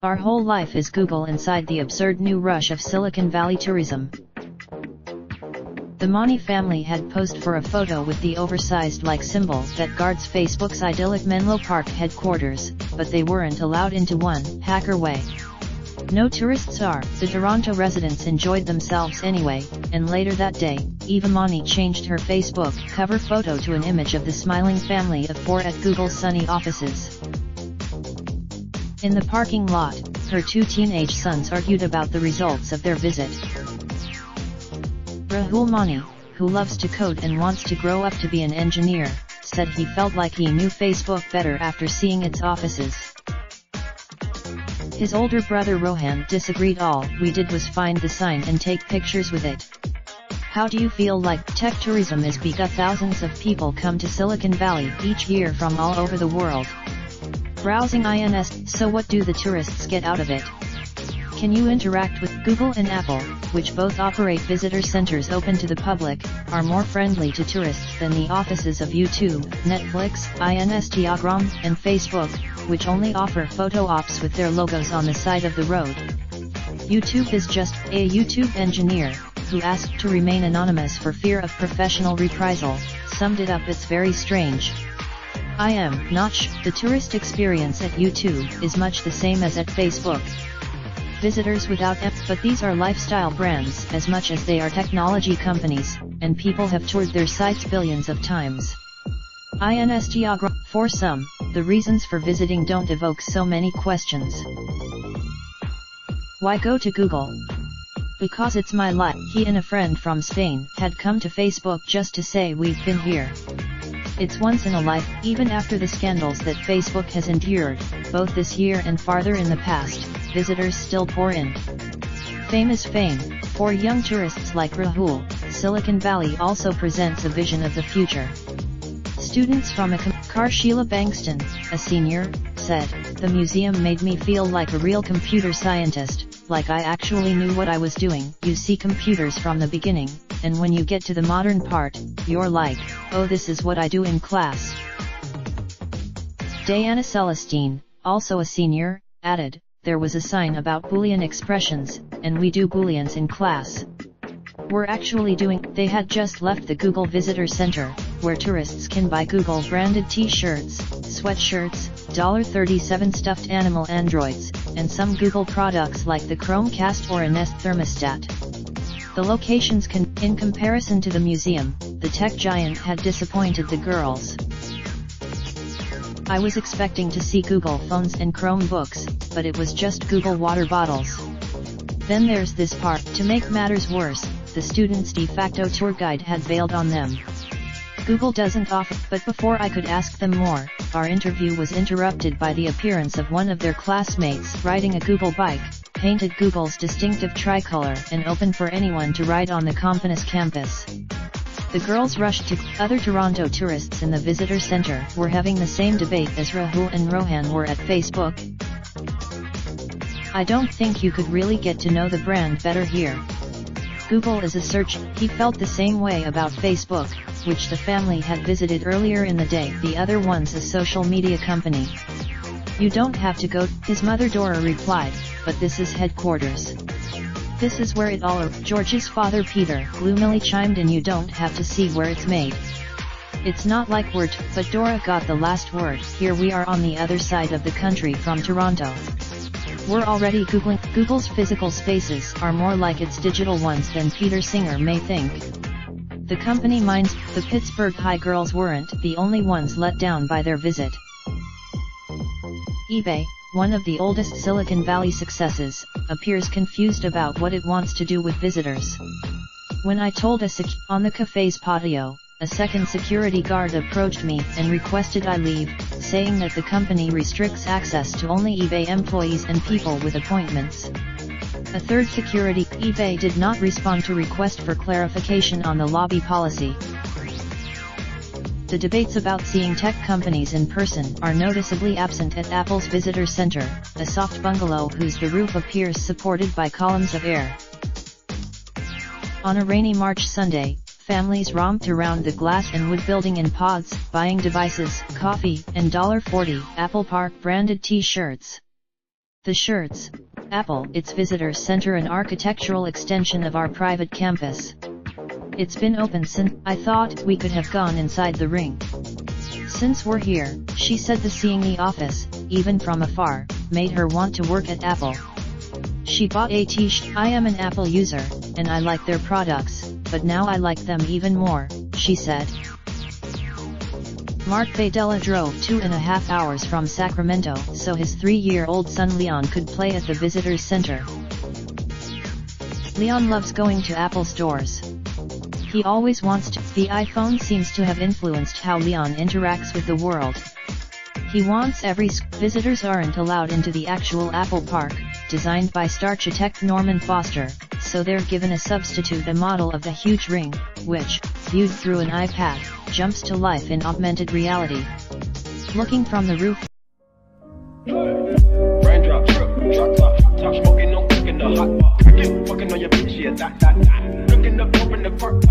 Our whole life is Google inside the absurd new rush of Silicon Valley tourism. The Mani family had posed for a photo with the oversized like symbol that guards Facebook's idyllic Menlo Park headquarters, but they weren't allowed into one hacker way. No tourists are. The Toronto residents enjoyed themselves anyway, and later that day, Eva Mani changed her Facebook cover photo to an image of the smiling family of four at Google's sunny offices. In the parking lot, her two teenage sons argued about the results of their visit. Rahul Mani, who loves to code and wants to grow up to be an engineer, said he felt like he knew Facebook better after seeing its offices. His older brother Rohan disagreed. All we did was find the sign and take pictures with it. How do you feel like tech tourism is because thousands of people come to Silicon Valley each year from all over the world? Browsing INS, so what do the tourists get out of it? Can you interact with Google and Apple, which both operate visitor centers open to the public, are more friendly to tourists than the offices of YouTube, Netflix, Instagram, and Facebook, which only offer photo ops with their logos on the side of the road? YouTube is just a YouTube engineer, who asked to remain anonymous for fear of professional reprisal, summed it up. It's very strange. I am not the tourist experience at YouTube is much the same as at Facebook. Visitors without but these are lifestyle brands as much as they are technology companies, and people have toured their sites billions of times. Instagram. For some, the reasons for visiting don't evoke so many questions. Why go to Google? Because it's my life. He and a friend from Spain had come to Facebook just to say we've been here. It's once in a life, even after the scandals that Facebook has endured, both this year and farther in the past, visitors still pour in. Fame is fame. For young tourists like Rahul, Silicon Valley also presents a vision of the future. Students from Sheila Bankston, a senior, said, "The museum made me feel like a real computer scientist, like I actually knew what I was doing. You see computers from the beginning, and when you get to the modern part, you're like, oh, this is what I do in class." Diana Celestine, also a senior, added, "There was a sign about Boolean expressions, and we do Booleans in class. We're actually doing." They had just left the Google Visitor Center, where tourists can buy Google-branded t-shirts, sweatshirts, $37 stuffed animal androids, and some Google products like the Chromecast or a Nest thermostat. The locations in comparison to the museum, the tech giant had disappointed the girls. "I was expecting to see Google phones and Chromebooks, but it was just Google water bottles. Then there's this part." To make matters worse, the students' de facto tour guide had bailed on them. Google doesn't offer, but before I could ask them more, our interview was interrupted by the appearance of one of their classmates riding a Google bike, painted Google's distinctive tricolor and open for anyone to ride on the Campanus campus. The girls rushed to. Other Toronto tourists in the visitor center were having the same debate as Rahul and Rohan were at Facebook. "I don't think you could really get to know the brand better here. Google is a search." He felt the same way about Facebook, which the family had visited earlier in the day. The other one's a social media company. "You don't have to go," his mother Dora replied, "but this is headquarters. This is where it all." George's father Peter gloomily chimed in, "You don't have to see where it's made. It's not like we're but Dora got the last word. "Here we are on the other side of the country from Toronto. We're already Googling." Google's physical spaces are more like its digital ones than Peter Singer may think. The company minds. The Pittsburgh High girls weren't the only ones let down by their visit. eBay, one of the oldest Silicon Valley successes, appears confused about what it wants to do with visitors. "When I told on the cafe's patio, a second security guard approached me and requested I leave, saying that the company restricts access to only eBay employees and people with appointments." A third security. eBay did not respond to request for clarification on the lobby policy. The debates about seeing tech companies in person are noticeably absent at Apple's Visitor Center, a soft bungalow whose the roof appears supported by columns of air. On a rainy March Sunday, families romped around the glass and wood building in pods, buying devices, coffee, and $40 Apple Park branded t-shirts. The shirts, Apple, its visitor center, an architectural extension of our private campus. It's been open since. I thought we could have gone inside the ring. Since we're here, she said, the seeing the office, even from afar, made her want to work at Apple. She bought a t-shirt. I am an Apple user, and I like their products, but now I like them even more, she said. Mark Vadella drove 2.5 hours from Sacramento so his 3-year-old son Leon could play at the Visitors Center. Leon loves going to Apple stores. He always wants to. The iPhone seems to have influenced how Leon interacts with the world. He wants every. Visitors aren't allowed into the actual Apple Park, designed by starchitect Norman Foster, so they're given a substitute, a model of the huge ring, which, viewed through an iPad, jumps to life in augmented reality. Looking from the roof. Raindrop, drop top smoking, no cooking the hot pot. Fucking on your bitch, yeah, that. Looking up, open the park,